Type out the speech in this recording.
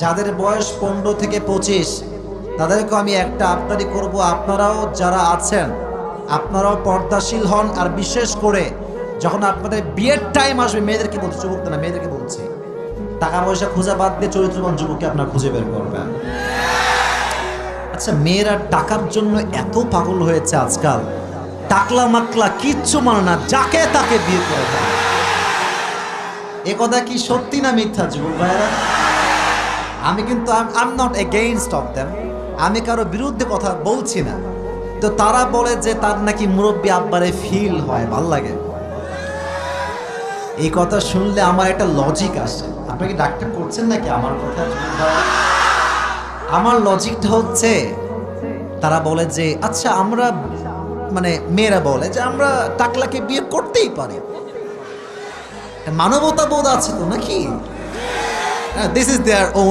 যাদের বয়স 15 থেকে 25, তাদেরকে আমি একটা আবদারি করব, আপনারাও যারা আছেন আপনারাও পর্দাশীল হন। আর বিশেষ করে যখন আপনাদের বিয়ের টাইম আসবে, মেয়েদেরকে বলছি, যুবক না মেয়েদেরকে বলছি, টাকা পয়সা খোঁজা বাদ দিয়ে চরিত্রবান যুবককে আপনারা খুঁজে বের করবেন। আচ্ছা, মেয়েরা টাকার জন্য এত পাগল হয়েছে আজকাল, টাকলা মাকলা কিচ্ছু মানে না, যাকে তাকে বিয়ে করে দেয়। এ কথা কি সত্যি না মিথ্যা যুবক ভাইরা? আমি কিন্তু I am not against of them, আমি কারো বিরুদ্ধে কথা বলছি না। তো তারা বলে যে তার নাকি মুরব্বী আব্বারে ফিল হয়, ভাল লাগে। এই কথা শুনলে আমার একটা লজিক আসে। আপনি কি ডাক্তার করছেন নাকি আমার কথা? আমার লজিকটা হচ্ছে, তারা বলে যে আচ্ছা আমরা, মানে মেয়েরা বলে যে আমরা টাকলাকে বিয়ে করতেই পারি, মানবতা বোধ আছে তো নাকি? This is their own